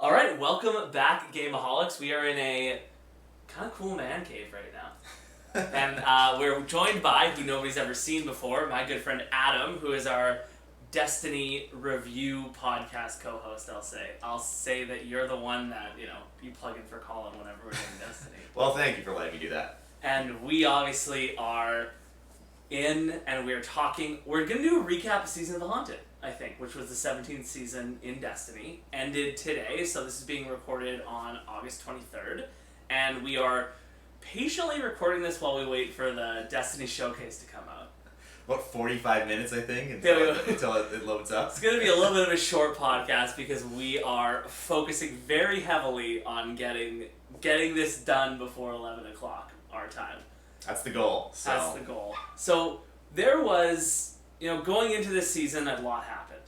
All right, welcome back, Gameaholics. We are in a kind of cool man cave right now. And we're joined by, who nobody's ever seen before, my good friend Adam, who is our Destiny review podcast co-host, I'll say that you're the one that, you plug in for Colin whenever we're doing Destiny. Well, thank you for letting me do that. And we obviously are in, and we're going to do a recap of Season of the Haunted, I think, which was the 17th season in Destiny. Ended today, so this is being recorded on August 23rd. And we are patiently recording this while we wait for the Destiny showcase to come out. About 45 minutes, I think, until it loads up. It's going to be a little bit of a short podcast because we are focusing very heavily on getting this done before 11 o'clock our time. That's the goal. That's the goal. So there was, going into this season, a lot happened.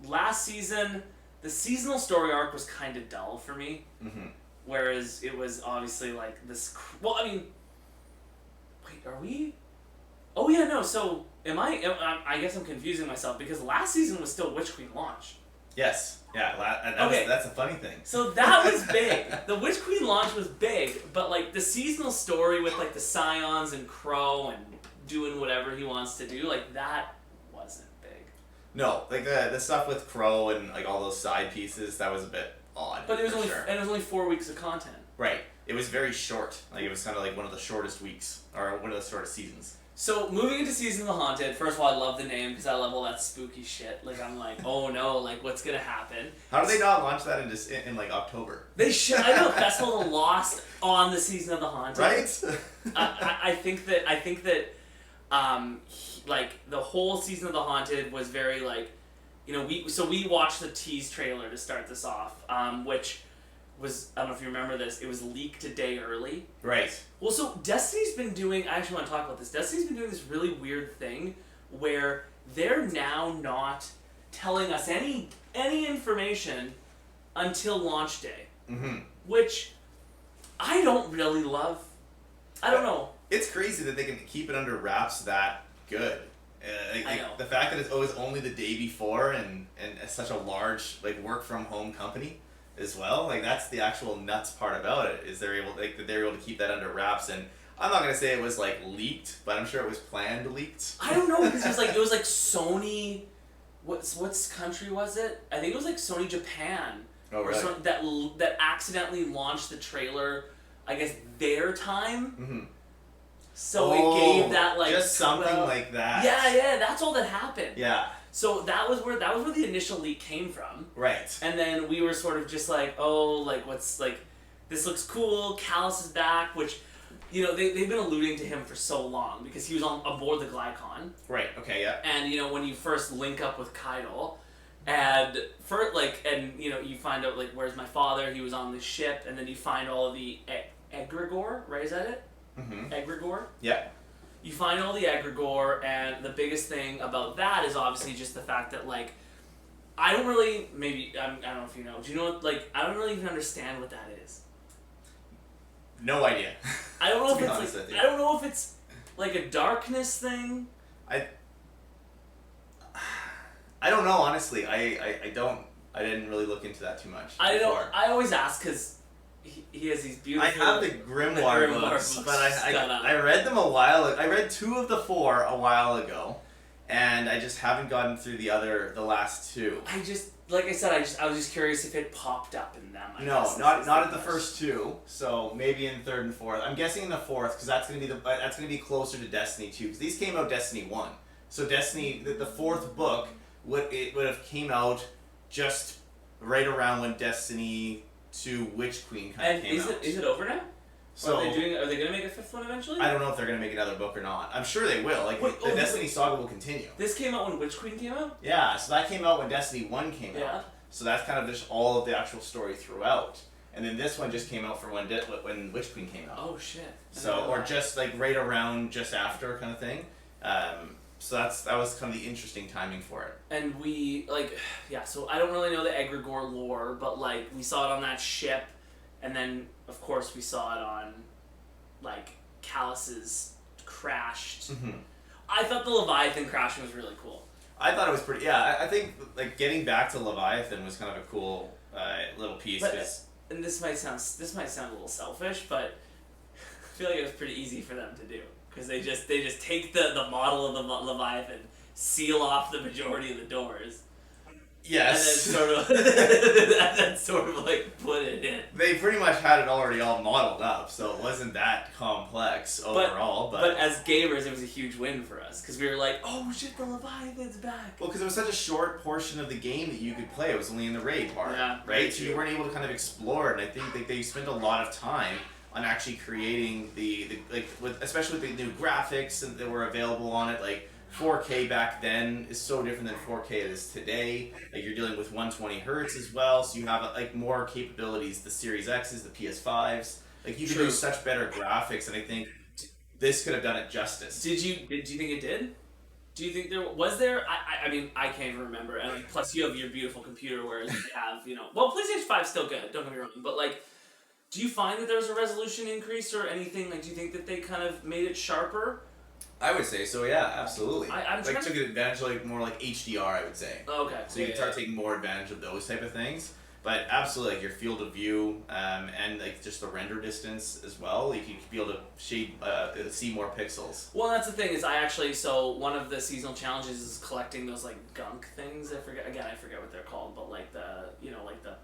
Last season, the seasonal story arc was kind of dull for me. Mm-hmm. Whereas it was obviously like this. Well, I mean, wait, are we? Oh yeah, no. So I guess I'm confusing myself because last season was still Witch Queen launch. Yes. Yeah. Okay. That's a funny thing. So that was big. The Witch Queen launch was big, but like the seasonal story with like the Scions and Crow and doing whatever he wants to do, like that wasn't big. No, like the stuff with Crow and like all those side pieces, that was a bit odd. But it was only 4 weeks of content. Right. It was very short. Like it was kind of like one of the shortest weeks or one of the shortest seasons. So, moving into Season of the Haunted, first of all, I love the name because I love all that spooky shit. Like, I'm like, oh no, like, what's gonna happen? How do they not launch that in like October? They should. I know, Festival of the Lost on the Season of the Haunted. Right? I think that, like, the whole Season of the Haunted was very, like, we watched the tease trailer to start this off, which was, I don't know if you remember this, it was leaked a day early. Right. Well, so Destiny's been doing, I actually want to talk about this, Destiny's been doing this really weird thing where they're now not telling us any information until launch day. Mm-hmm. Which I don't really love. I don't know. It's crazy that they can keep it under wraps that good. I know. The fact that it's always only the day before and such a large work from home company as well, that's the actual nuts part about it, is they're able to keep that under wraps. And I'm not gonna say it was leaked, but I'm sure it was planned leaked. I don't know, because it was like Sony, what's country was it? I think it was like Sony Japan. Oh really? Or that accidentally launched the trailer, I guess their time. Mm-hmm. So it gave that just something like that. Yeah, that's all that happened. Yeah. So that was where the initial leak came from. Right. And then we were sort of just this looks cool, Callus is back, which, they've been alluding to him for so long because he was aboard the Glycon. Right, okay, yeah. And, when you first link up with Kydal, and you find out, where's my father, he was on the ship, and then you find all of the egregore, right, is that it? Mm-hmm. Egregore? Yeah. You find all the egregore, and the biggest thing about that is obviously just the fact that, I don't really, I don't know if you know, do you know, I don't really even understand what that is. No idea. I don't know I don't know if it's, a darkness thing. I don't know, honestly. I didn't really look into that too much before. I always ask, because he has these beautiful... I have the Grimoire books, but I read them a while ago. I read 2 of the 4 a while ago, and I just haven't gotten through the last 2. I just, like I said, I was just curious if it popped up in them. No, not at the first 2. So maybe in 3rd and 4th. I'm guessing in the 4th because that's gonna be closer to Destiny 2 because these came out Destiny 1. So Destiny, the 4th book would have came out just right around when Destiny 2 Witch Queen kind of came out. And is it over now? So are they going to make a 5th one eventually? I don't know if they're going to make another book or not. I'm sure they will. The Destiny saga will continue. This came out when Witch Queen came out? Yeah, so that came out when Destiny 1 came out. So that's kind of just all of the actual story throughout. And then this one just came out for when Witch Queen came out. Oh shit. So, or just right around just after kind of thing. So that was kind of the interesting timing for it. And we, so I don't really know the egregore lore, but, we saw it on that ship, and then, of course, we saw it on, Callus's crashed. Mm-hmm. I thought the Leviathan crashing was really cool. I thought it was pretty. Yeah, I think like getting back to Leviathan was kind of a cool little piece. But and this might sound a little selfish, but I feel like it was pretty easy for them to do because they just take the model of the Leviathan, seal off the majority of the doors. Yes. And then sort of like put it in. They pretty much had it already all modeled up, so it wasn't that complex overall. But as gamers, it was a huge win for us because we were like, "Oh shit, the Leviathan's back!" Well, because it was such a short portion of the game that you could play. It was only in the raid part, yeah, right? So you weren't able to kind of explore it. And I think that they spent a lot of time on actually creating especially with the new graphics that were available on it, like. 4K back then is so different than 4K it is today. Like you're dealing with 120 hertz as well, so you have like more capabilities. The Series X's, the PS5s, like you can do such better graphics, and I think this could have done it justice. Do you think it did? Do you think there was there? I mean I can't even remember. And like, plus you have your beautiful computer, whereas we have well PlayStation 5's still good. Don't get me wrong, but like. Do you find that there was a resolution increase or anything? Like, do you think that they kind of made it sharper? I would say so, yeah, absolutely. I'm like took advantage of like more like HDR, I would say. Okay. So you can start taking more advantage of those type of things. But absolutely, like your field of view, and like just the render distance as well. You can be able to shade, see more pixels. Well, that's the thing is so one of the seasonal challenges is collecting those like gunk things. I forget what they're called, but like the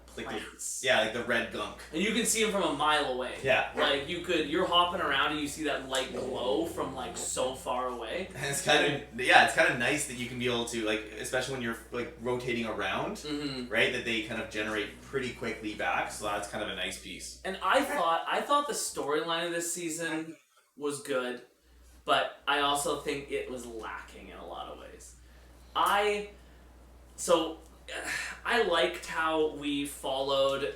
plants. Like the red gunk. And you can see them from a mile away. Yeah. Like you're hopping around and you see that light glow from like so far away. And it's kind of nice that you can be able to like, especially when you're like rotating around, right? That they kind of generate pretty quickly back, so that's kind of a nice piece. And I thought the storyline of this season was good, but I also think it was lacking in a lot of ways. I liked how we followed.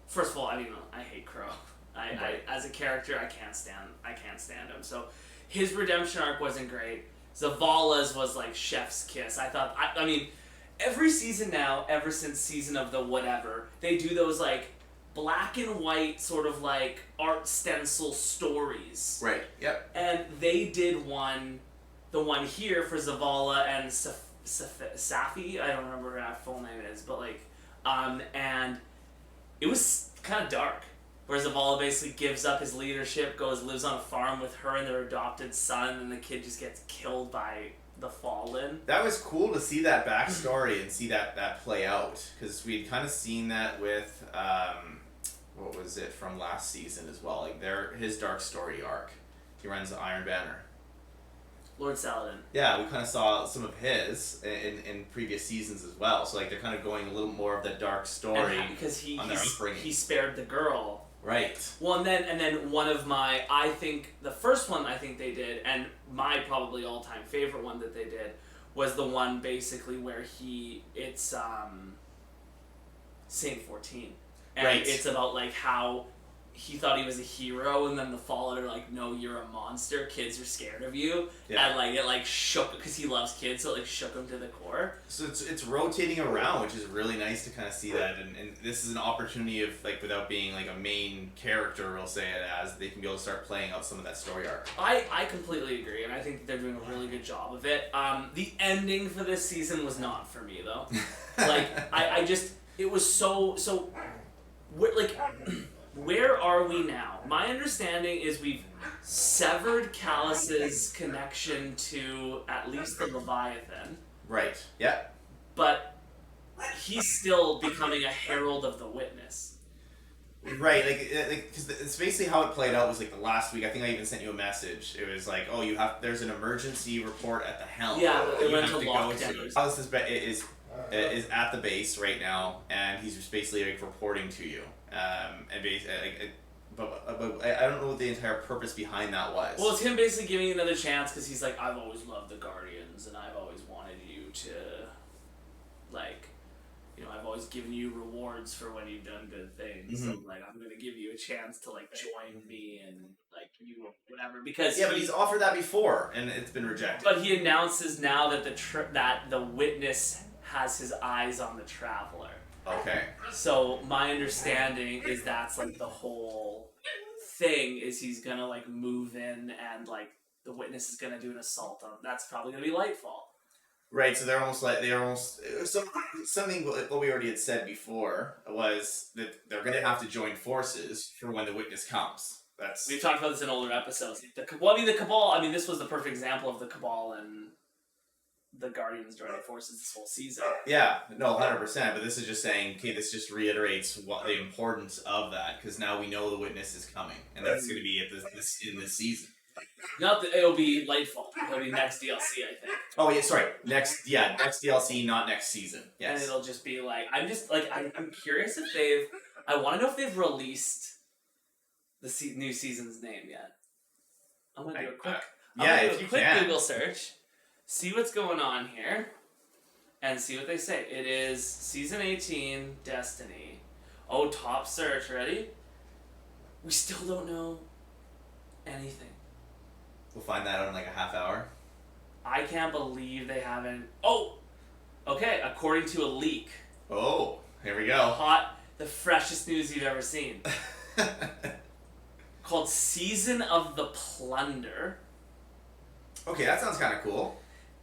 First of all, I hate Crow. I as a character, I can't stand him. So his redemption arc wasn't great. Zavala's was like chef's kiss. I mean. Every season now, ever since season of the whatever, they do those like black and white sort of like art stencil stories. Right. Yep. And they did the one here for Zavala and Safi. I don't remember what her full name is, but like, and it was kind of dark. Where Zavala basically gives up his leadership, lives on a farm with her and their adopted son, and the kid just gets killed by the Fallen. That was cool to see that backstory and see that play out, because we'd kind of seen that with what was it from last season as well, like his dark story arc. He runs the Iron Banner. Lord Saladin. Yeah, we kind of saw some of his in previous seasons as well. So like they're kind of going a little more of the dark story because he spared the girl. Right. Well, and then one of my, I think, the first one I think they did, and my probably all-time favorite one that they did, was the one basically where it's Saint 14. And it's about like how he thought he was a hero, and then the Fallen are like, no, you're a monster, kids are scared of you. Yeah. And like it like shook, because he loves kids, so it like shook him to the core. So it's rotating around, which is really nice to kind of see that, and this is an opportunity of like, without being like a main character, we'll say it as, they can be able to start playing out some of that story arc. I completely agree, and I think they're doing a really good job of it. The ending for this season was not for me though. Like I just, it was so like. Where are we now? My understanding is we've severed Callus's connection to at least the Leviathan. Right. Yeah. But he's still becoming a herald of the witness. Right. Like, because it's basically how it played out was like the last week. I think I even sent you a message. It was like, oh, there's an emergency report at the helm. Yeah, it went to lockdown. Callus is at the base right now, and he's just basically like reporting to you. But I don't know what the entire purpose behind that was. Well, it's him basically giving you another chance because he's like, I've always loved the Guardians, and I've always wanted you to, like, I've always given you rewards for when you've done good things. Mm-hmm. So, like, I'm going to give you a chance to, like, join me and, like, you whatever. Because but he's offered that before, and it's been rejected. But he announces now that that the witness has his eyes on the Traveler. Okay. So my understanding is that's like the whole thing is he's gonna like move in and like the witness is gonna do an assault on him. That's probably gonna be Lightfall. Right, so they're almost something what we already had said before was that they're going to have to join forces for when the witness comes. We've talked about this in older episodes. The Cabal. I mean, this was the perfect example of the Cabal and the Guardians joining forces this whole season. Yeah, no, 100%. But this is just saying, okay, this just reiterates what the importance of that because now we know the witness is coming, and that's going to be in this season. It'll be Lightfall. It'll be next DLC, I think. Oh yeah, sorry. Next DLC, not next season. Yes. And it'll just be like I'm curious if they've. I want to know if they've released the new season's name yet. I'm gonna do a quick. If you can. Google search, see what's going on here, and see what they say. It is season 18, Destiny. Oh, top search. Ready? We still don't know anything. We'll find that out in like a half hour. I can't believe they haven't. Oh, okay. According to a leak. Oh, here we go. The freshest news you've ever seen. Called Season of the Plunder. Okay, that sounds kind of cool.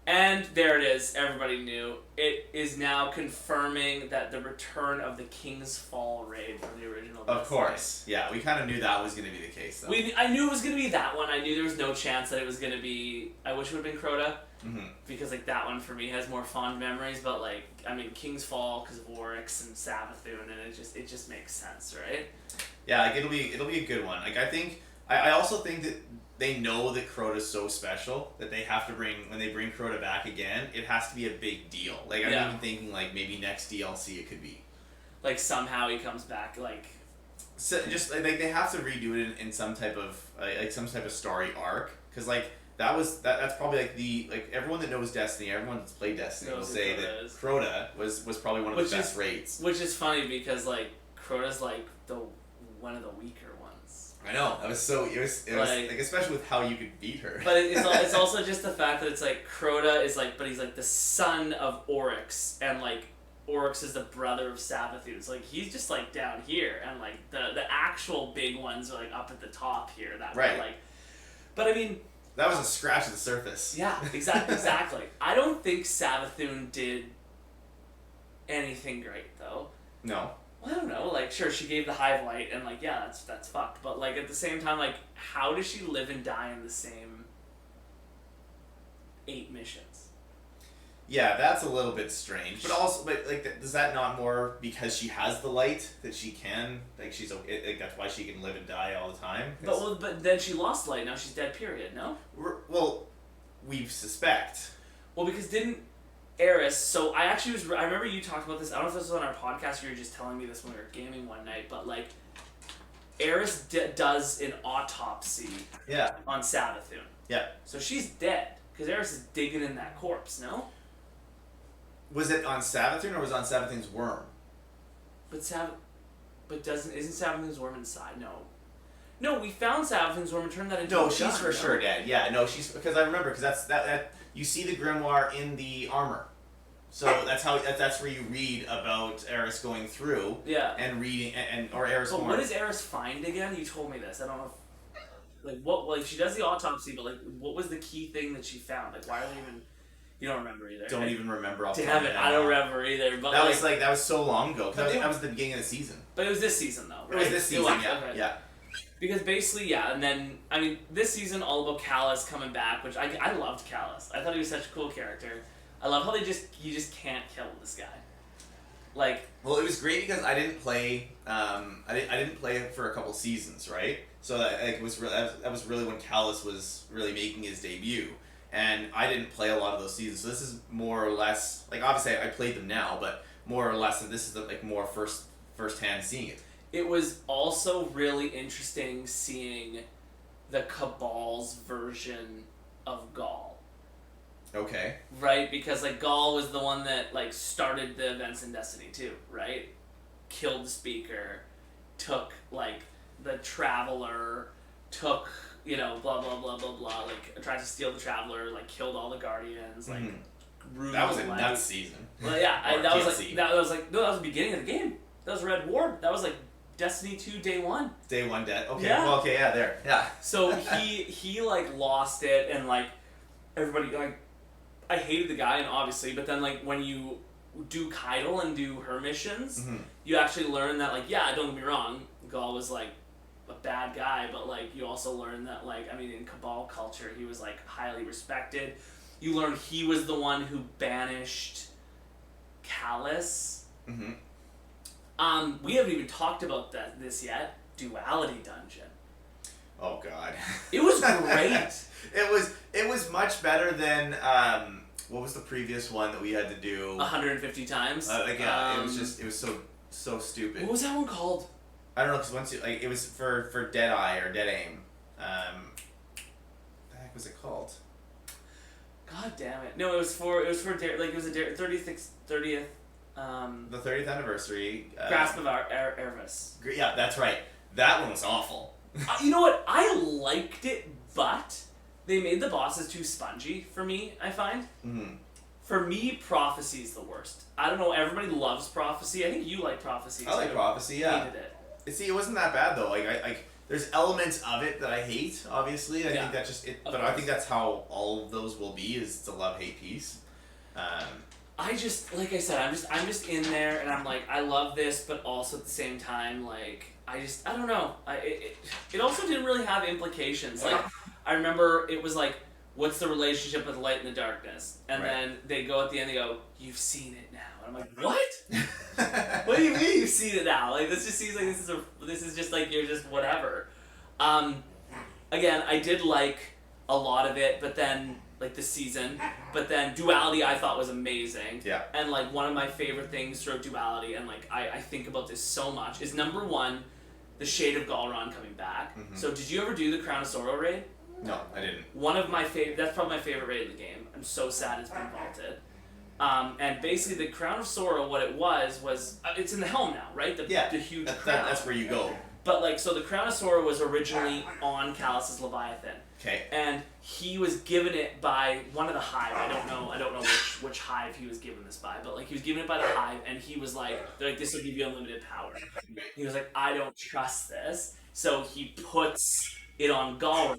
And there it is. Everybody knew. It is now confirming that the return of the King's Fall raid from the original Destiny. Of course. Yeah, we kind of knew that was going to be the case, though. I knew it was going to be that one. I knew there was no chance that it was going to be... I wish it would have been Crota. Mm-hmm. Because, like, that one for me has more fond memories. But, like, I mean, King's Fall because of Oryx and Savathûn. And it just makes sense, right? Yeah, like, it'll be a good one. Like, I also think that they know that Crota's so special that they have to when they bring Crota back again, it has to be a big deal. Like, I'm even thinking, like, maybe next DLC it could be. Like, somehow he comes back, like... So, just, like, they have to redo it in some type of, some type of story arc. Because, like, that's probably, like, everyone that knows Destiny, everyone that's played Destiny will say that Crota was probably one of the best raids. Which is funny because, like, Crota's, like, one of the weaker ones. I know. It was like, especially with how you could beat her. But it's also just the fact that it's like Crota is like, but he's like the son of Oryx, and like Oryx is the brother of Savathûn. It's like he's just like down here, and like the actual big ones are like up at the top here. Right. Like, but I mean, that was a scratch of the surface. Yeah, exactly. I don't think Savathûn did anything great though. No. I don't know, like, sure, she gave the hive light, and, like, yeah, that's fucked, but, like, at the same time, like, how does she live and die in the same 8 missions? Yeah, that's a little bit strange. But also, like, does that not more because she has the light that she can, like, that's why she can live and die all the time? But then she lost light, now she's dead, period, no? Well, we suspect. Well, because didn't Eris, so I remember you talked about this, I don't know if this was on our podcast or you were just telling me this when we were gaming one night, but like, Eris does an autopsy on Savathûn. Yeah. So she's dead, because Eris is digging in that corpse, no? Was it on Savathûn or was it on Savathûn's worm? Isn't Savathûn's worm inside? No, we found Savathûn's worm and turned that into a gun. She's for sure dead. Yeah, no, because I remember, because that you see the grimoire in the armor. So that's where you read about Eris going through and reading or Eris. But what does Eris find again? You told me this. I don't know if she does the autopsy, but like what was the key thing that she found? Like why are they even you don't remember either. Don't even remember off the Damn it, I don't remember either. But that was so long ago. That was the beginning of the season. But it was this season though, right? It was this season, yeah. Because basically, and then, I mean, this season, all about Callus coming back, which I loved Callus. I thought he was such a cool character. I love how you just can't kill this guy. Like... Well, it was great because I didn't play, I didn't play it for a couple seasons, right? So that was really when Callus was really making his debut. And I didn't play a lot of those seasons, so this is more or less, like, obviously I played them now, but more or less, this is like more first-hand seeing it. It was also really interesting seeing the Cabal's version of Gaul. Okay. Right? Because, like, Gaul was the one that, like, started the events in Destiny 2, right? Killed the Speaker, took, like, the Traveler, took, you know, blah, blah, blah, blah, blah, like, tried to steal the Traveler, like, killed all the Guardians, like, that was a nuts season. Well, yeah, that was the beginning of the game. That was Red War. That was, like, Destiny 2 day 1. Day 1 dead. Okay. Yeah. Well, okay, yeah, there. Yeah. So he like lost it and like everybody like I hated the guy, and obviously, but then like when you do Keitel and do her missions, you actually learn that like, yeah, don't get me wrong, Gaul was like a bad guy, but like you also learn that like, I mean, in Cabal culture, he was like highly respected. You learn he was the one who banished Callus. We haven't even talked about this yet. Duality Dungeon. Oh God. It was great. it was much better than what was the previous one that we had to do 150 times. It was so stupid. What was that one called? I don't know, because once you like it was for Dead Eye or Dead Aim. What the heck was it called? God damn it! No, it was for like it was a 30th. The 30th anniversary. Grasp of Ervis. Yeah, that's right. That one was awful. You know what? I liked it, but they made the bosses too spongy for me, I find. For me, Prophecy is the worst. I don't know, everybody loves Prophecy. I think you like Prophecy too. I like Prophecy, yeah. Hated it. See, it wasn't that bad though. Like there's elements of it that I hate, obviously. I think that's just it, but I think that's how all of those will be, is it's a love-hate piece. I just, like I said, I'm just in there, and I'm like, I love this, but also at the same time, like, I don't know. It also didn't really have implications. Like, I remember it was like, what's the relationship with light and the darkness? And then they go at the end, they go, you've seen it now. And I'm like, what? What do you mean you've seen it now? Like, this just seems like this is just like, you're just whatever. Again, I did like a lot of it, but then like the season, but then Duality I thought was amazing. Yeah. And like one of my favorite things throughout Duality, and like I think about this so much, is number one, the Shade of Galron coming back. So did you ever do the Crown of Sorrow raid? No, I didn't. One of my favorite, that's probably my favorite raid in the game. I'm so sad it's been vaulted. And basically the Crown of Sorrow, what it was it's in the helm now, right? The huge crown. That's where you go. But like, so the Crown of Sorrow was originally on Callus's Leviathan. Okay. And he was given it by one of the Hive. I don't know which Hive he was given this by, but like he was given it by the Hive, and he was like, they're like, this will give you unlimited power. He was like, I don't trust this, so he puts it on Galron,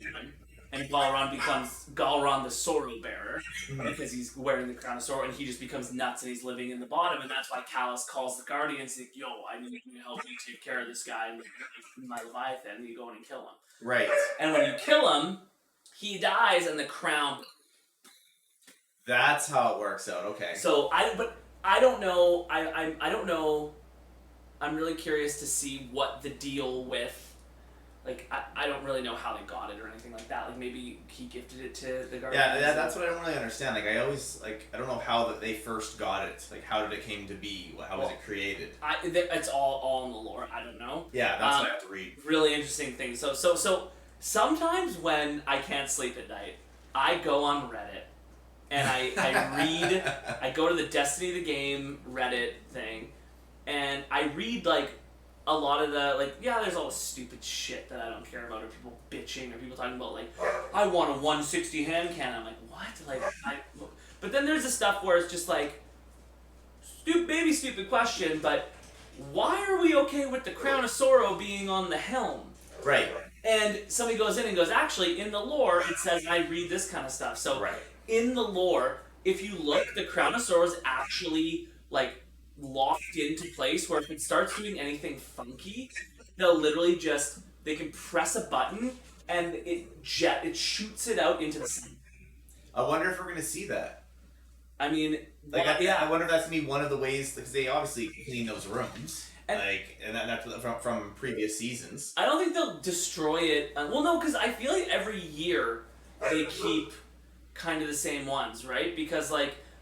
and Galron becomes Galron the Sorrow Bearer because he's wearing the Crown of Sorrow, and he just becomes nuts, and he's living in the bottom, and that's why Callus calls the Guardians, like, yo, I need you to help me take care of this guy in my Leviathan, and you go in and kill him. Right. And when you kill him, he dies, and the crown. That's how it works out. Okay. So I don't know. I don't know. I'm really curious to see what the deal with. Like I don't really know how they got it or anything like that. Like maybe he gifted it to the Guardians. Yeah, that's what I don't really understand. Like I always I don't know how that they first got it. Like how did it came to be? How was it created? It's all in the lore. I don't know. Yeah, that's what I have to read. Really interesting thing. So sometimes when I can't sleep at night, I go on Reddit and I read. I go to the Destiny the Game Reddit thing, and I read like a lot of the, like, yeah, there's all the stupid shit that I don't care about, or people bitching, or people talking about, like, I want a 160 hand cannon. I'm like, what? Like, but then there's the stuff where it's just like, maybe stupid question, but why are we okay with the Crown of Sorrow being on the helm? Right. And somebody goes in and goes, actually, in the lore, it says, and I read this kind of stuff. So, in the lore, if you look, the Crown of Sorrow is actually, like, locked into place where if it starts doing anything funky, they'll literally they can press a button and it shoots it out into the sun. I wonder if we're gonna see that. I mean, I wonder if that's gonna be one of the ways, because they obviously clean those rooms, and that's from previous seasons. I don't think they'll destroy it. Well, no, because I feel like every year they keep kind of the same ones, right? Because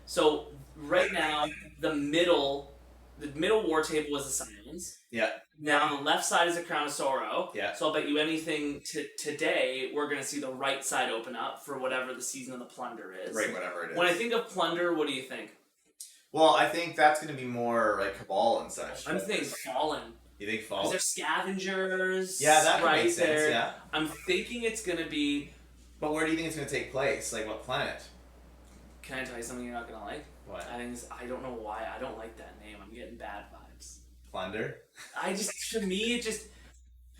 so right now the middle war table was the Silence. Yeah. Now the left side is a Crown of Sorrow. Yeah. So I'll bet you anything today we're going to see the right side open up for whatever the Season of the Plunder is. Right, whatever it is. When I think of Plunder, what do you think? Well, I think that's going to be more like Cabal and such. I'm thinking Fallen. You think Fallen? Is there scavengers? Yeah, that right makes sense, there. yeah. I'm thinking it's going to be... But where do you think it's going to take place? Like, what planet? Can I tell you something you're not going to like? What? I don't know why. I don't like that name. I'm getting bad vibes. Plunder? To me, it just...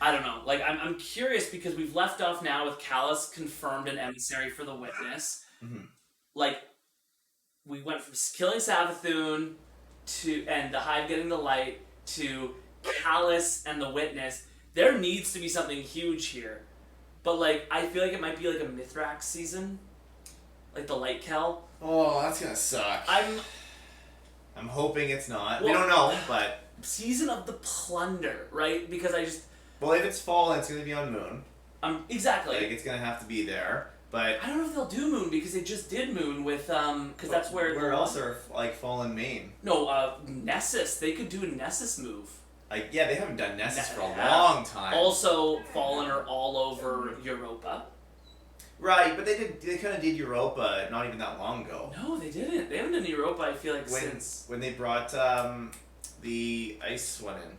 I don't know. Like, I'm curious because we've left off now with Callus confirmed an emissary for the Witness. Mm-hmm. Like, we went from killing Savathûn and the Hive getting the light to Callus and the Witness. There needs to be something huge here. But, like, I feel like it might be, like, a Mithrax season. Like the Light Kel. Oh, that's gonna suck. I'm hoping it's not. Well, we don't know, but... Season of the Plunder, right? Because I just... Well, if it's fall, it's gonna be on Moon. Exactly. Like, it's gonna have to be there, but... I don't know if they'll do Moon, because they just did Moon with, because that's where... Where else are, like, fall and Main? No, Nessus. They could do a Nessus move. Like, yeah, they haven't done Nessus for a long time. Also, Fallen are all over Europa. Right, but they kind of did Europa not even that long ago. No, they didn't. They haven't done Europa, I feel like, when they brought the ice one in.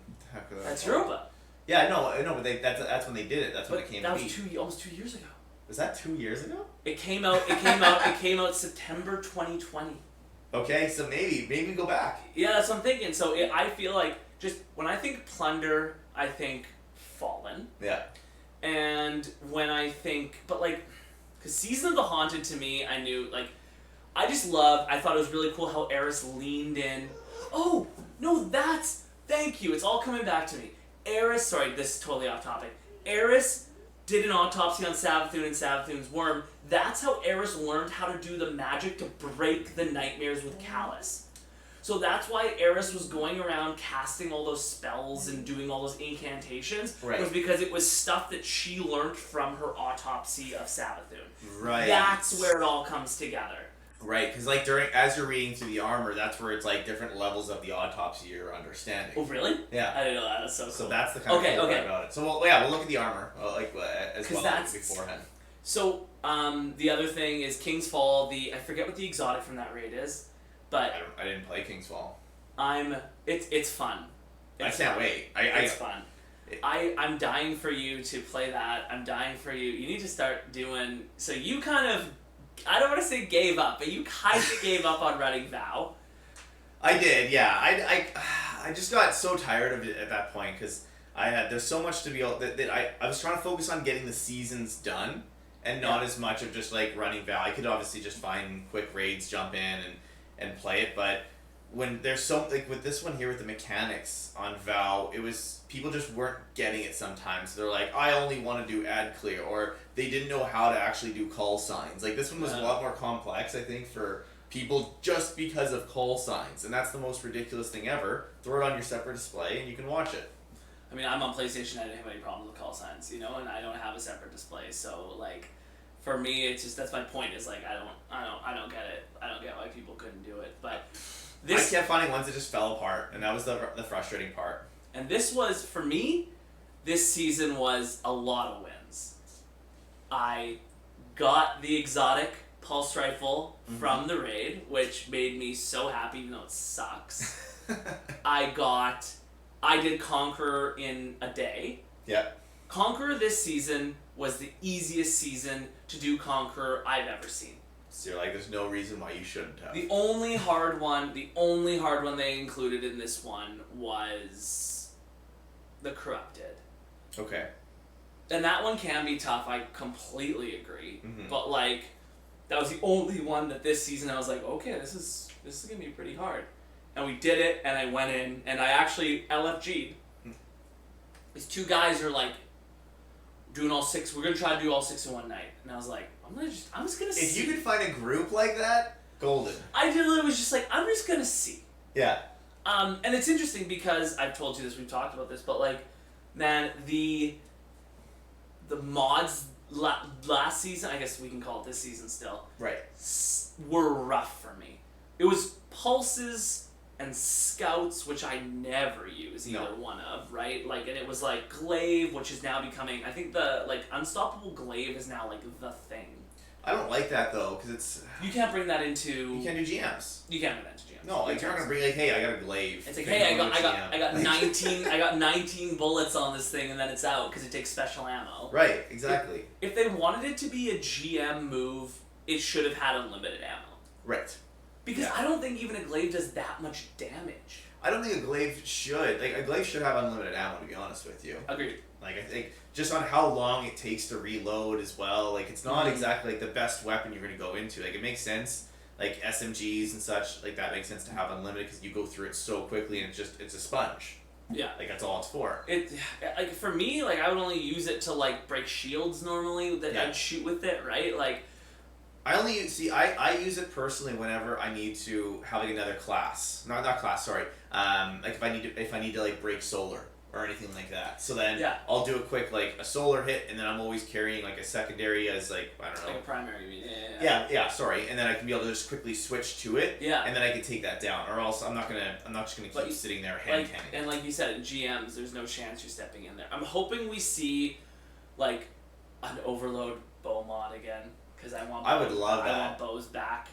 That's Europa. Yeah, I know, but that's when they did it. That's when it came to be. That was almost 2 years ago. Was that 2 years ago? It came out September 2020. Okay, so maybe go back. Yeah, that's what I'm thinking. So I feel like, just when I think Plunder, I think Fallen. Yeah. And when I think, but like, because Season of the Haunted to me, I knew, like, I thought it was really cool how Eris leaned in. Oh, no, thank you, it's all coming back to me. Eris, sorry, this is totally off topic. Eris did an autopsy on Savathûn and Savathûn's worm. That's how Eris learned how to do the magic to break the nightmares with Callus. So that's why Eris was going around casting all those spells and doing all those incantations. Right. Was because it was stuff that she learned from her autopsy of Savathûn. Right. That's where it all comes together. Right, because like as you're reading through the armor, that's where it's like different levels of the autopsy you're understanding. Oh, really? Yeah. I didn't know that. That's so cool. So that's the kind of cool part about it. So we'll look at the armor as well beforehand. So the other thing is King's Fall. I forget what the exotic from that raid is, but I didn't play King's Fall. It's fun. I can't wait. It's fun. I'm dying for you to play that. I'm dying for you. You need to start doing. So you kind of, I don't want to say gave up, but you kind of gave up on running Vow. I did, yeah. I just got so tired of it at that point because there's so much to be that I was trying to focus on getting the seasons done and not as much of just like running Vow. I could obviously just find quick raids, jump in and play it, but when there's something with this one here with the mechanics on Vow, it was people just weren't getting it sometimes. They're like, I only want to do ad clear, or they didn't know how to actually do call signs. Like this one was a lot more complex, I think, for people just because of call signs, and that's the most ridiculous thing ever. Throw it on your separate display and you can watch it. I mean, I'm on PlayStation. I didn't have any problems with call signs, and I don't have a separate display. So like, for me, it's just that's my point. Is like I don't get it. I don't get why people couldn't do it. But I kept finding ones that just fell apart, and that was the frustrating part. And this was for me. This season was a lot of wins. I got the exotic pulse rifle from the raid, which made me so happy, even though it sucks. I did Conqueror in a day. Yep. Conqueror this season was the easiest season to do Conqueror I've ever seen. So you're like, there's no reason why you shouldn't have. The only hard one they included in this one was the Corrupted. Okay. And that one can be tough, I completely agree. Mm-hmm. But like, that was the only one that this season I was like, okay, this is gonna be pretty hard. And we did it, and I went in, and I actually LFG'd. These two guys are like, doing all six, we're gonna try to do all six in one night. And I was like, I'm just gonna see. If you could find a group like that, golden. I literally was just like, I'm just gonna see. Yeah. And it's interesting because I've told you this, we've talked about this, but like, man, the mods last season, I guess we can call it this season still, right, were rough for me. It was pulses and scouts, which I never use either one of, right? Like, and it was like glaive, which is now becoming, I think the like unstoppable glaive is now like the thing. I don't like that though, because it's you can't bring that into. You can't do GMs. You can't bring that into GMs. No, like you're not gonna bring like, hey, I got a glaive. It's like, hey, I got 19, I got 19 bullets on this thing, and then it's out because it takes special ammo. Right, exactly. If they wanted it to be a GM move, it should have had unlimited ammo. Right. Because I don't think even a glaive does that much damage. I don't think a glaive should. Like, a glaive should have unlimited ammo, to be honest with you. Agreed. Like, I think just on how long it takes to reload as well, like, it's not exactly, like, the best weapon you're going to go into. Like, it makes sense like SMGs and such, like that makes sense to have unlimited because you go through it so quickly and it's a sponge. Yeah. Like that's all it's for. It like for me, like I would only use it to like break shields normally that I'd shoot with it, right? Like I use it personally whenever I need to have like another class. Not class, sorry. Like if I need to like break solar or anything like that. So then I'll do a quick like a solar hit, and then I'm always carrying like a secondary as like I don't know. Like a primary, you mean? Yeah, sorry. And then I can be able to just quickly switch to it. Yeah. And then I can take that down, or else I'm not just gonna keep sitting there hand canning. And like you said, in GMs, there's no chance you're stepping in there. I'm hoping we see like an overload bow mod again. Because I would love that. I want bows back.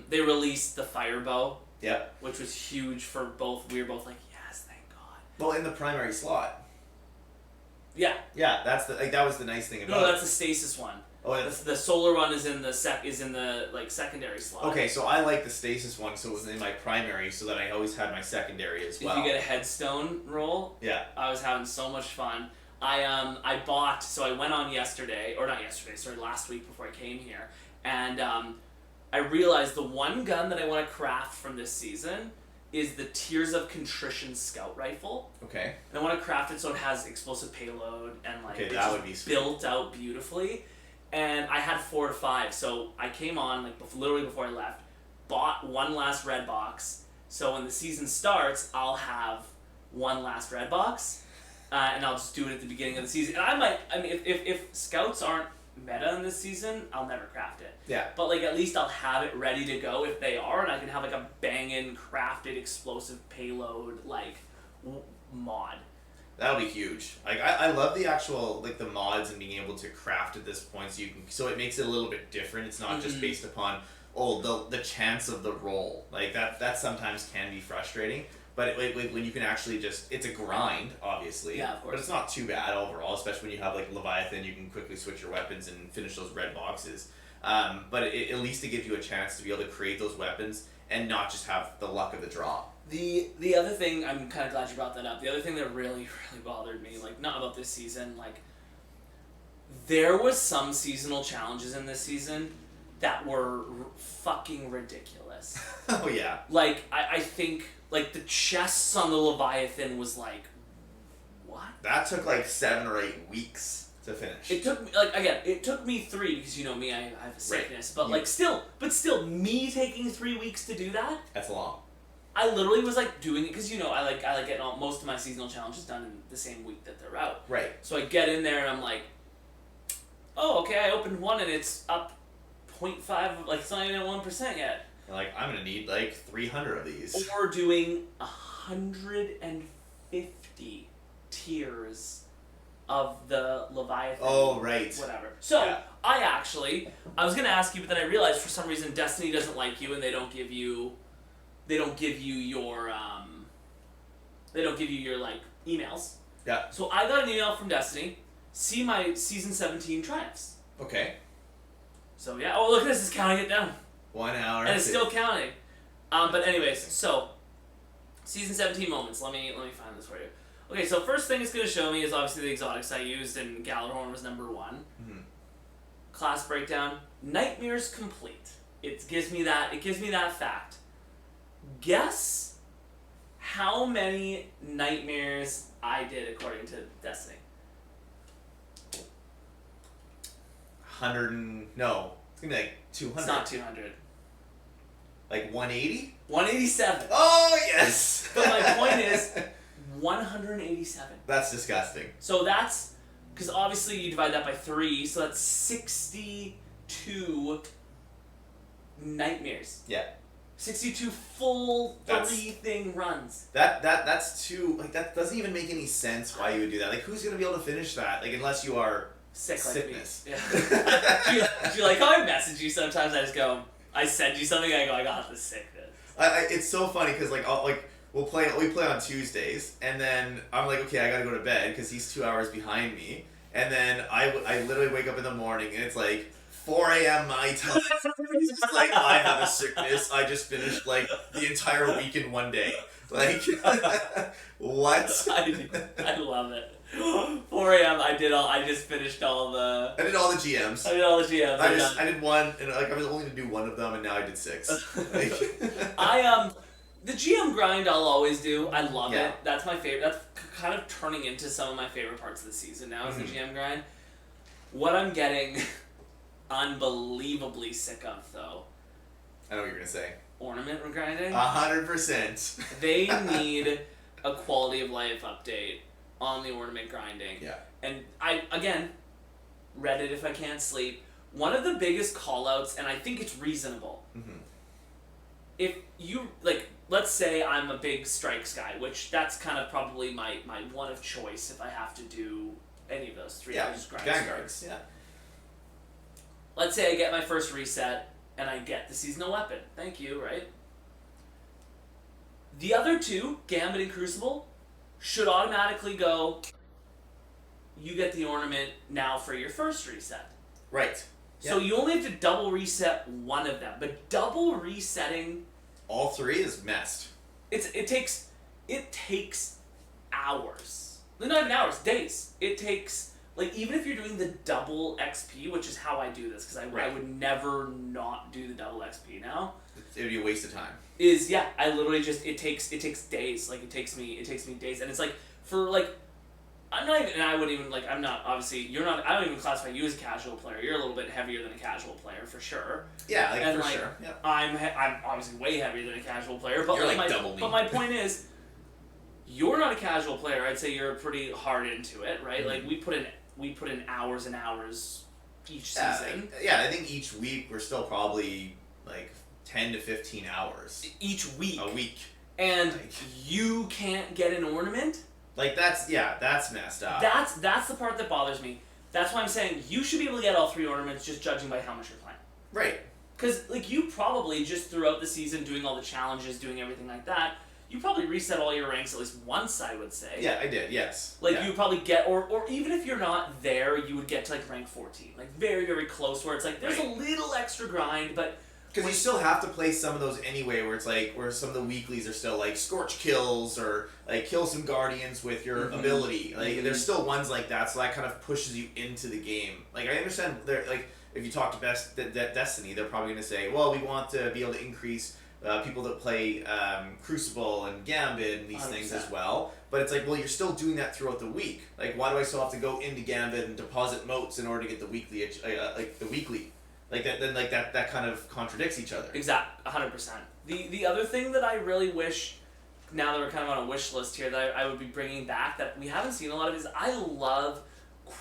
They released the fire bow. Yep. Which was huge for both. We were both like, yes, thank God. Well, in the primary slot. Yeah. Yeah, that was the nice thing about it. No, that's the stasis one. Oh, the solar one is in the secondary slot. Okay, so I like the stasis one, so it was in my primary, so that I always had my secondary as well. If you get a headstone roll, I was having so much fun. I bought, so I went on last week before I came here, and I realized the one gun that I want to craft from this season is the Tears of Contrition Scout Rifle. Okay. And I want to craft it so it has explosive payload and that would be sweet. Built out beautifully. And I had 4 to 5, so I came on literally before I left, bought one last red box. So when the season starts, I'll have one last red box. And I'll just do it at the beginning of the season. And if scouts aren't meta in this season, I'll never craft it. Yeah. But at least I'll have it ready to go if they are, and I can have a banging crafted explosive payload mod. That'll be huge. I love the actual the mods and being able to craft at this point, so it makes it a little bit different. It's not just based upon the chance of the roll. That sometimes can be frustrating. But when you can actually it's a grind, obviously. Yeah, of course. But it's not too bad overall, especially when you have Leviathan, you can quickly switch your weapons and finish those red boxes. But at least it gives you a chance to be able to create those weapons and not just have the luck of the draw. The other thing, I'm kind of glad you brought that up, the other thing that really, really bothered me, not about this season, there was some seasonal challenges in this season that were fucking ridiculous. Oh, yeah. I think... the chests on the Leviathan was what? That took 7 or 8 weeks to finish. It took me, it took me 3 because you know me, I have a sickness. Right. But still, me taking 3 weeks to do that? That's long. I literally was doing it because I like getting most of my seasonal challenges done in the same week that they're out. Right. So I get in there and I'm oh, okay, I opened one and it's up 0.5, it's not even at 1% yet. I'm gonna need 300 of these. Or doing 150 tiers of the Leviathan. Oh, right. Whatever. So I was gonna ask you, but then I realized for some reason Destiny doesn't like you, and they don't give you your emails. Yeah. So I got an email from Destiny. See my season 17 triumphs. Okay. So yeah. Oh, look at this! It's counting it down. 1 hour. And it's still counting. But anyways, so season 17 moments. Let me find this for you. Okay, so first thing it's going to show me is obviously the exotics I used, and Galahorn was number 1. Mm-hmm. Class breakdown. Nightmares complete. It gives me that fact. Guess how many nightmares I did according to Destiny. 100 no. It's going to be 200. It's not 200. 180? 187. Oh, yes! But my point is 187. That's disgusting. So that's... Because obviously you divide that by 3, so that's 62 nightmares. Yeah. 62 full 3-thing runs. That's too... that doesn't even make any sense why you would do that. Who's going to be able to finish that? Unless you are... Sickness. Yeah. Do you how I message you sometimes? I just go... I send you something, I go, I got the sickness. It's so funny because we play on Tuesdays, and then I'm okay, I gotta go to bed because he's 2 hours behind me, and then I literally wake up in the morning and it's 4 a.m. my time. It's I have a sickness. I just finished the entire week in one day. Like, what? I love it. 4 a.m. I just finished all the. I did all the GMs. I did one, and like I was only to do one of them, and now I did 6. Like, the GM grind I'll always do. I love Yeah. it. That's my favorite. That's kind of turning into some of my favorite parts of the season now is the GM grind. What I'm getting unbelievably sick of though. I know what you're gonna say. Ornament grinding. 100%. They need a quality of life update on the ornament grinding. Yeah. And I, again, Reddit if I can't sleep, one of the biggest call-outs, and I think it's reasonable, if you, like, let's say I'm a big strikes guy, which that's kind of probably my one of choice if I have to do any of those 3. I just grind strikes. Yeah. Let's say I get my first reset, and I get the seasonal weapon. Thank you, right? The other 2, Gambit and Crucible, should automatically go, you get the ornament now for your first reset. Right. So you only have to double reset one of them. But double resetting... All 3 is messed. It takes hours. Not even hours, days. It takes... Like, even if you're doing the double XP, which is how I do this, because I would never not do the double XP now. It would be a waste of time. I literally just, it takes days. Like, it takes me days. And it's like, for like, I'm not even, and I wouldn't even, like, I'm not, obviously, you're not, I don't even classify you as a casual player. You're a little bit heavier than a casual player, for sure. Yeah, like, and for like, sure. Yep. I'm obviously way heavier than a casual player, but you're like double me. But my point is, you're not a casual player. I'd say you're pretty hard into it, right? Like, we put in hours and hours each season. Yeah, I think each week we're still probably, like, 10 to 15 hours. Each week. A week. And you can't get an ornament? Like, that's messed up. That's the part that bothers me. That's why I'm saying you should be able to get all 3 ornaments just judging by how much you're playing. Right. Because, like, you probably just throughout the season doing all the challenges, doing everything like that, you probably reset all your ranks at least once, I would say. Yeah, I did, yes. Like, you would probably get, or even if you're not there, you would get to, like, rank 14. Like, very, very close, where it's like, there's a little extra grind, but... Because you still have to play some of those anyway, where it's like, where some of the weeklies are still like scorch kills or like kill some guardians with your ability. Like there's still ones like that, so that kind of pushes you into the game. Like I understand, like if you talk to Destiny, they're probably gonna say, well, we want to be able to increase people that play Crucible and Gambit and these 100%. things as well. But it's like, well, you're still doing that throughout the week. Like, why do I still have to go into Gambit and deposit motes in order to get the weekly, like the weekly? Like that, then like that kind of contradicts each other. Exactly, 100%. The other thing that I really wish, now that we're kind of on a wish list here, that I would be bringing back that we haven't seen a lot of is I love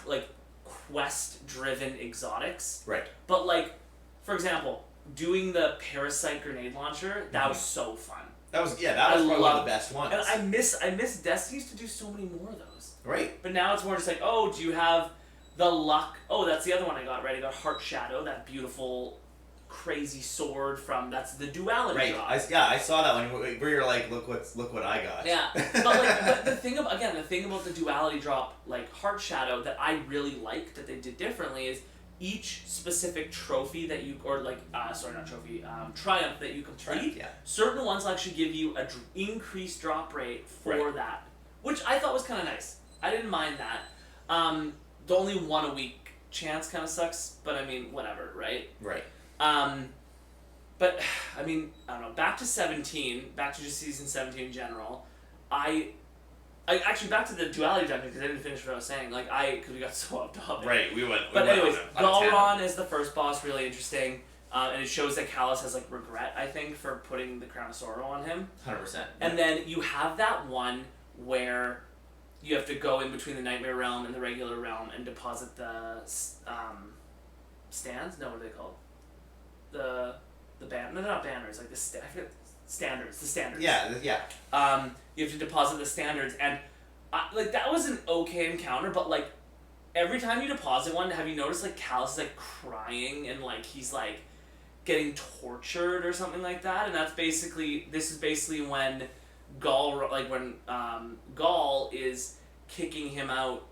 like quest-driven exotics. Right. But like, for example, doing the parasite grenade launcher, that was so fun. That was probably one of the best ones. And I miss Destiny used to do so many more of those. Right. But now it's more just like, oh, do you have the luck? Oh, that's the other one I got, right? I got Heart Shadow, that beautiful, crazy sword from, that's the duality drop. I saw that one where you're like, look what I got. Yeah, but the thing about the duality drop, like Heart Shadow, that I really liked that they did differently is each specific trophy that you, or like, triumph that you complete, certain ones will actually give you a increased drop rate for that, which I thought was kind of nice. I didn't mind that. The only 1 a week chance kind of sucks, but I mean, whatever, right? Right. But, I mean, I don't know, back to 17, back to just season 17 in general, I actually, back to the duality dungeon, because I didn't finish what I was saying, like, because we got so off topic. Right, we went anyways, on a Galron is the first boss, really interesting, and it shows that Callus has, like, regret, I think, for putting the Crown of Sorrow on him. 100%. And then you have that one where you have to go in between the Nightmare Realm and the regular realm and deposit the stands? No, what are they called? The no, they're not banners, like I forget, standards. The standards. Yeah. You have to deposit the standards, and like that was an okay encounter, but like every time you deposit one, have you noticed like Callus is like crying and like he's like getting tortured or something like that? And this is basically when Gaul is kicking him out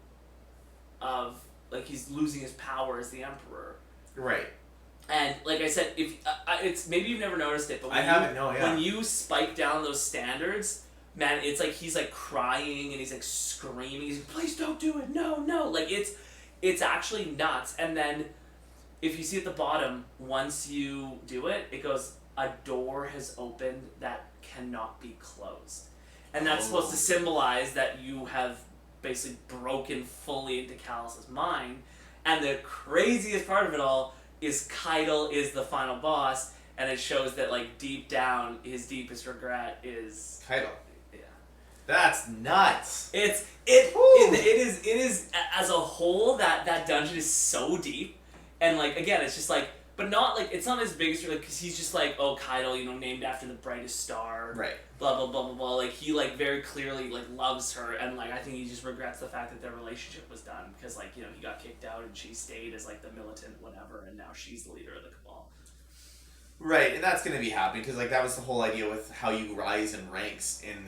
of, like, he's losing his power as the emperor. Right. And like I said, if it's maybe you've never noticed it, but I haven't. No, yeah. When you spike down those standards, man, it's like he's like crying and he's like screaming. He's like, please don't do it. No, no. Like it's actually nuts. And then if you see at the bottom, once you do it, it goes, a door has opened that cannot be closed. And that's supposed to symbolize that you have basically broken fully into Callus's mind. And the craziest part of it all is Keitel is the final boss, and it shows that like deep down, his deepest regret is Keitel. Yeah. That's nuts. It is as a whole that dungeon is so deep, and like again, it's just like, but not like it's not as big as like because he's just like, oh, Keitel, named after the brightest star, right? Blah blah blah blah blah. Like he like very clearly like loves her, and like I think he just regrets the fact that their relationship was done because like he got kicked out and she stayed as like the militant whatever, and now she's the leader of the cabal. Right, and that's going to be happening because like that was the whole idea with how you rise in ranks in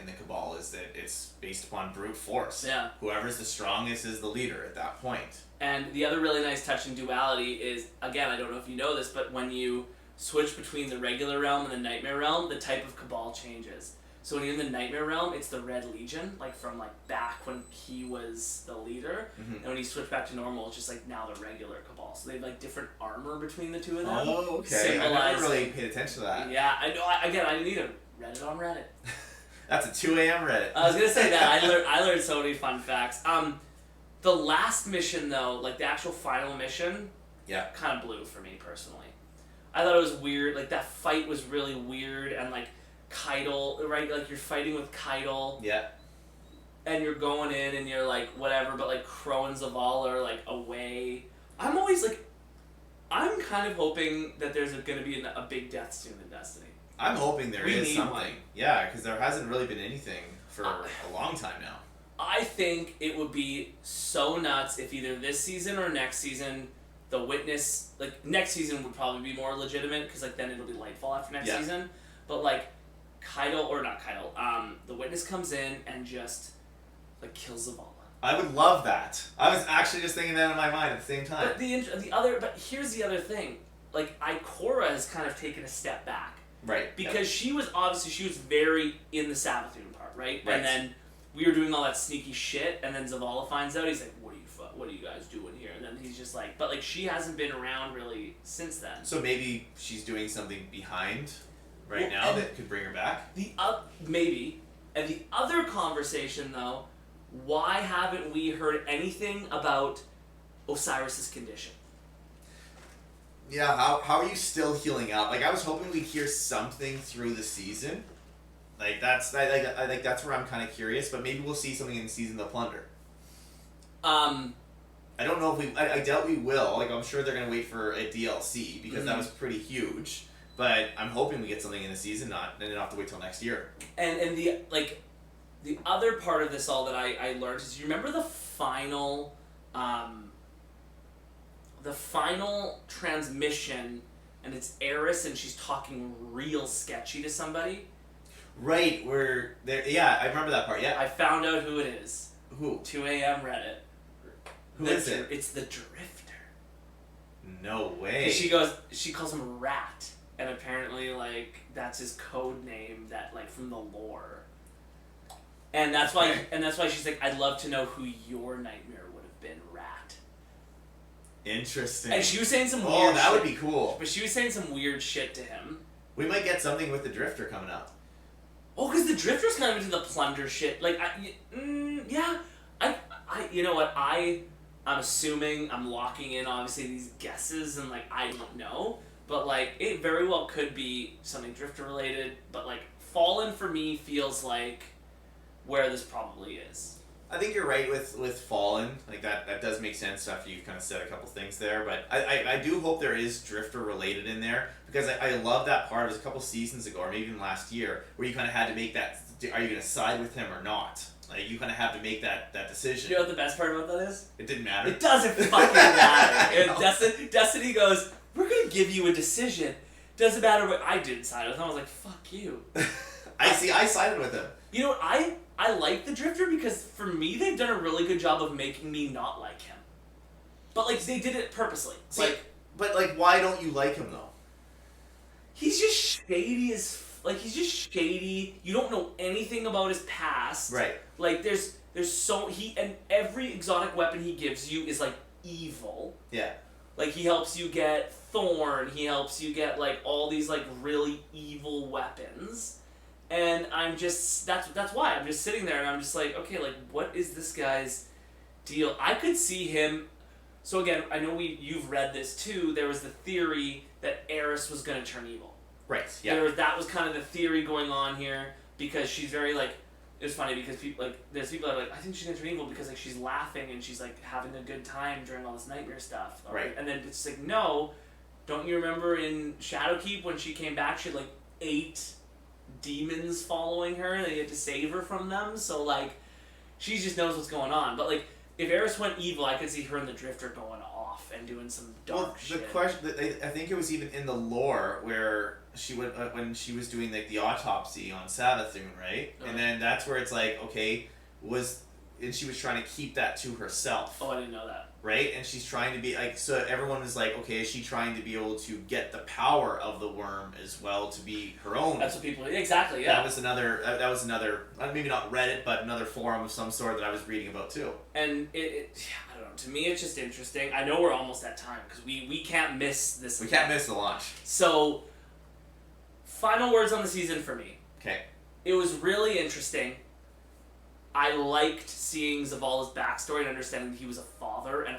the cabal is that it's based upon brute force. Yeah. Whoever's the strongest is the leader at that point. And the other really nice touch in duality is, again, I don't know if you know this, but when you switch between the regular realm and the nightmare realm, the type of cabal changes. So when you're in the nightmare realm, it's the Red Legion, like from like back when he was the leader. Mm-hmm. And when you switch back to normal, it's just like now the regular cabal. So they have like different armor between the two of them. Oh, okay. I never really paid attention to that. Yeah, I know. I didn't either. Read it on Reddit. That's a 2 a.m. Reddit. I was gonna say that. I learned so many fun facts. The last mission though, like the actual final mission, yeah, kind of blew for me personally. I thought it was weird. Like that fight was really weird, and like Keitel, right? Like you're fighting with Keitel. Yeah. And you're going in and you're like whatever, but like Crow and Zavala are like away. I'm always like, I'm kind of hoping that there's going to be a big death soon in Destiny. I'm hoping there is something. One. Yeah, because there hasn't really been anything for a long time now. I think it would be so nuts if either this season or next season, the Witness, like next season would probably be more legitimate because like then it'll be Lightfall after next season. But like Keitel, or not Keitel, the Witness comes in and just like kills Zavala. I would love that. I was actually just thinking that in my mind at the same time. But but here's the other thing. Like Ikora has kind of taken a step back. Right. Because she was very in the Savathûn part, right? And then we were doing all that sneaky shit, and then Zavala finds out. He's like, "What are you guys doing here?" And then he's just like, "But like she hasn't been around really since then." So maybe she's doing something behind now that could bring her back. Maybe. And the other conversation though, why haven't we heard anything about Osiris's condition? Yeah, how are you still healing up? Like I was hoping we'd hear something through the season. Like that's I think that's where I'm kind of curious, but maybe we'll see something in the season of Plunder. I don't know if I doubt we will. Like I'm sure they're gonna wait for a DLC because that was pretty huge. But I'm hoping we get something in the season, and then have to wait till next year. And the other part of this all that I learned is, you remember the final transmission, and it's Eris and she's talking real sketchy to somebody. Right, where there. Yeah, I remember that part. Yeah, I found out who it is. Who? 2 a.m. Reddit. Who is it? It's the Drifter. No way. She calls him Rat, and apparently like that's his code name that like from the lore. And that's why she's like, I'd love to know who your nightmare would have been, Rat. Interesting. And she was saying some weird shit. Oh, that would be shit, cool. But she was saying some weird shit to him. We might get something with the Drifter coming up. Oh, because the Drifter's kind of into the plunder shit. Like, yeah. You know what? I'm assuming, I'm locking in, obviously, these guesses, and, like, I don't know. But, like, it very well could be something Drifter-related. But, like, Fallen, for me, feels like where this probably is. I think you're right with Fallen. Like, that does make sense after you've kind of said a couple things there. But I do hope there is Drifter-related in there. Because I love that part. It was a couple seasons ago, or maybe even last year, where you kind of had to make that, are you going to side with him or not? Like, you kind of have to make that decision. You know what the best part about that is? It didn't matter. It doesn't fucking matter. Destiny goes, we're going to give you a decision. Doesn't matter what I didn't side with him. I was like, fuck you. I sided with him. You know what? I like the Drifter because, for me, they've done a really good job of making me not like him. But, like, they did it purposely. But why don't you like him, though? He's just shady as like he's just shady. You don't know anything about his past. Right. Like there's so and every exotic weapon he gives you is like evil. Yeah. Like he helps you get Thorn. He helps you get like all these like really evil weapons. And I'm just that's why I'm just sitting there and I'm just like, okay, like what is this guy's deal? I could see him. So again, I know you've read this too. There was the theory that Eris was going to turn evil. Right. Yeah. That was kind of the theory going on here because she's very like. It was funny because people like there's people that are like, I think she's gonna turn evil because like she's laughing and she's like having a good time during all this nightmare stuff. Right. And then it's like, no, don't you remember in Shadowkeep when she came back, she had like 8 demons following her. They had to save her from them. So like, she just knows what's going on. But like, if Eris went evil, I could see her and the Drifter going off and doing some dark shit. The question, I think it was even in the lore where she would when she was doing like the autopsy on Savathun, right? Okay. And then that's where it's like, okay, and she was trying to keep that to herself. Oh, I didn't know that. Right? And she's trying to be like, so everyone was like, okay, is she trying to be able to get the power of the worm as well to be her own? That's what people exactly, yeah. That was another maybe not Reddit, but another forum of some sort that I was reading about too. And I don't know, to me it's just interesting. I know we're almost at time because we can't miss this. We can't miss the launch. So, final words on the season for me. Okay. It was really interesting. I liked seeing Zavala's backstory and understanding that he was a father and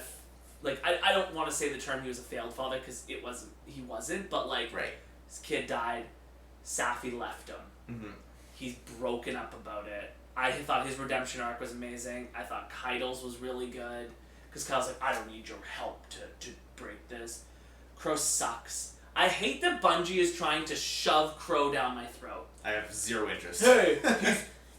I don't want to say the term he was a failed father because he wasn't, but like right. His kid died, Safi left him. Mm-hmm. He's broken up about it. I thought his redemption arc was amazing. I thought Kaido's was really good because Kyle's like, I don't need your help to break this. Crow sucks. I hate that Bungie is trying to shove Crow down my throat. I have zero interest. Hey,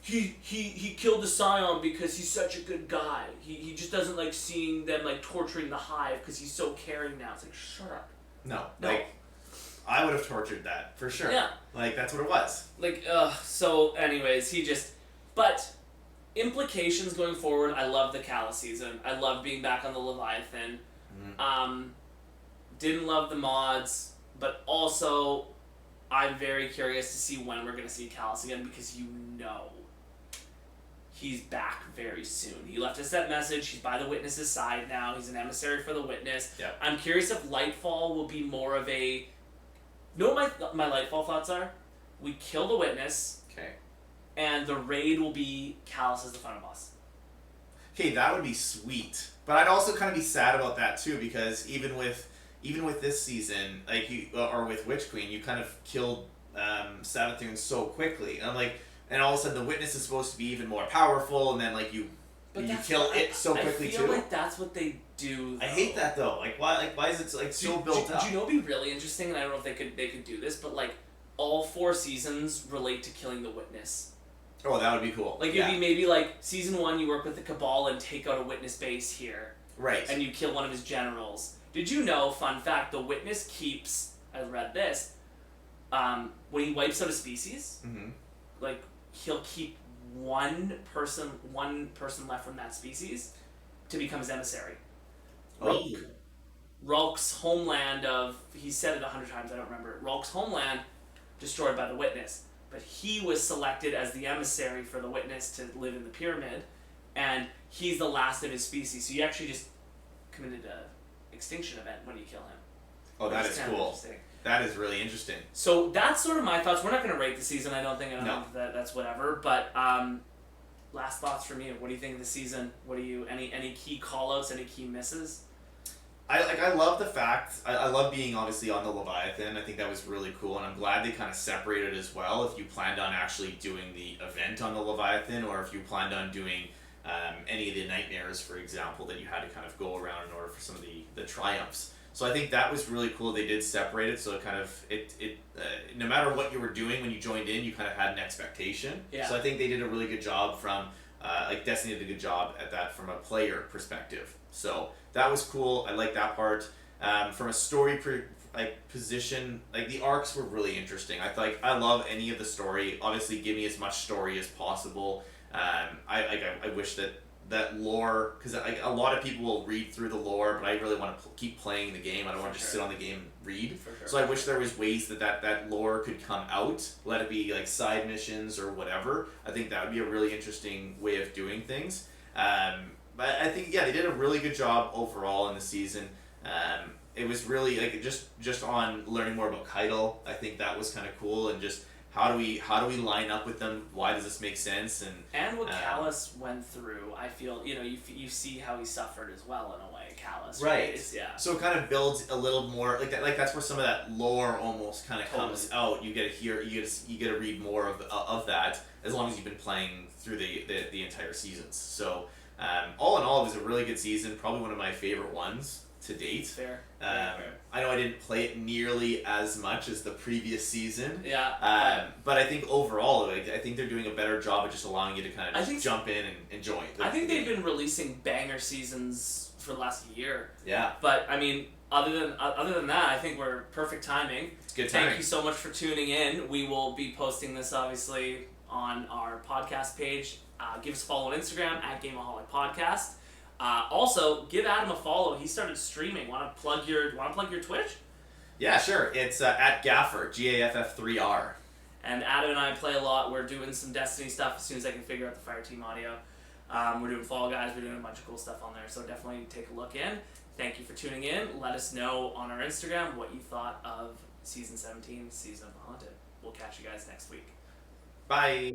he killed the Scion because he's such a good guy. He just doesn't like seeing them like torturing the Hive because he's so caring now. It's like, shut up. No. Like, I would have tortured that for sure. Yeah. Like, that's what it was. Like, so anyways, but implications going forward, I love the Calla season. I love being back on the Leviathan. Mm-hmm. Didn't love the mods, but also I'm very curious to see when we're going to see Callus again because he's back very soon. He left us that message. He's by the Witness's side now. He's an emissary for the Witness. Yep. I'm curious if Lightfall will be more of a... You know what my Lightfall thoughts are? We kill the Witness. Okay. And the raid will be Callus as the final boss. Okay, that would be sweet. But I'd also kind of be sad about that too because even with this season, like or with Witch Queen, you kind of killed Savathun so quickly. And I'm like, and all of a sudden the Witness is supposed to be even more powerful, and then like you kill it so quickly too. I feel like that's what they do. Though. I hate that though. Like why is it like so built up? Do you know what'd be really interesting? And I don't know if they could do this, but like all 4 seasons relate to killing the Witness. Oh, that would be cool. Like it'd be maybe like season 1 you work with the Cabal and take out a Witness base here. Right. And you kill one of his generals. Did you know, fun fact, the Witness keeps, I read this, when he wipes out a species, mm-hmm. like, he'll keep one person left from that species to become his emissary. Oh. Ralk's homeland he said it 100 times, I don't remember it. Ralk's homeland destroyed by the Witness. But he was selected as the emissary for the Witness to live in the pyramid, and he's the last of his species. So you actually just committed a extinction event when you kill him. Oh, that is cool. That is really interesting. So that's sort of my thoughts. We're not going to rate the season. I don't think. That's whatever. But last thoughts from you. What do you think of the season? What do you any key callouts? Any key misses? I love the fact I love being obviously on the Leviathan. I think that was really cool, and I'm glad they kind of separated as well. If you planned on actually doing the event on the Leviathan, or if you planned on doing any of the nightmares, for example, that you had to kind of go around in order for some of the triumphs. So I think that was really cool. They did separate it, so it kind of no matter what you were doing when you joined in, you kind of had an expectation. Yeah. So I think they did a really good job from like Destiny did a good job at that from a player perspective. So that was cool. I like that part. From a story position, like the arcs were really interesting. I love any of the story. Obviously, give me as much story as possible. I wish that that lore, because a lot of people will read through the lore, but I really want to keep playing the game. I don't want to just sit on the game and read. For sure. So I wish there was ways that lore could come out, let it be like side missions or whatever. I think that would be a really interesting way of doing things. But I think they did a really good job overall in the season. It was really like just on learning more about Keitel. I think that was kind of cool, and just how do we line up with them? Why does this make sense? And what Callus went through, I feel you see how he suffered as well in a way. Callus, right? Yeah. So it kind of builds a little more like that. Like that's where some of that lore almost kind of comes out. You get to hear, you get to read more of that as long as you've been playing through the entire seasons. So all in all, it was a really good season. Probably one of my favorite ones to date. Fair. I know I didn't play it nearly as much as the previous season. Yeah. But I think overall, I think they're doing a better job of just allowing you to kind of just jump in and enjoy. I think they've been releasing banger seasons for the last year. Yeah. But I mean, other than that, I think we're perfect timing. It's good timing. Thank you so much for tuning in. We will be posting this obviously on our podcast page. Give us a follow on Instagram at Gameaholic Podcast. Also, give Adam a follow. He started streaming. Want to plug your Twitch? Yeah, sure. It's at Gaffer, GAFF3R. And Adam and I play a lot. We're doing some Destiny stuff as soon as I can figure out the Fireteam audio. We're doing Fall Guys. We're doing a bunch of cool stuff on there. So definitely take a look in. Thank you for tuning in. Let us know on our Instagram what you thought of Season 17, Season of the Haunted. We'll catch you guys next week. Bye.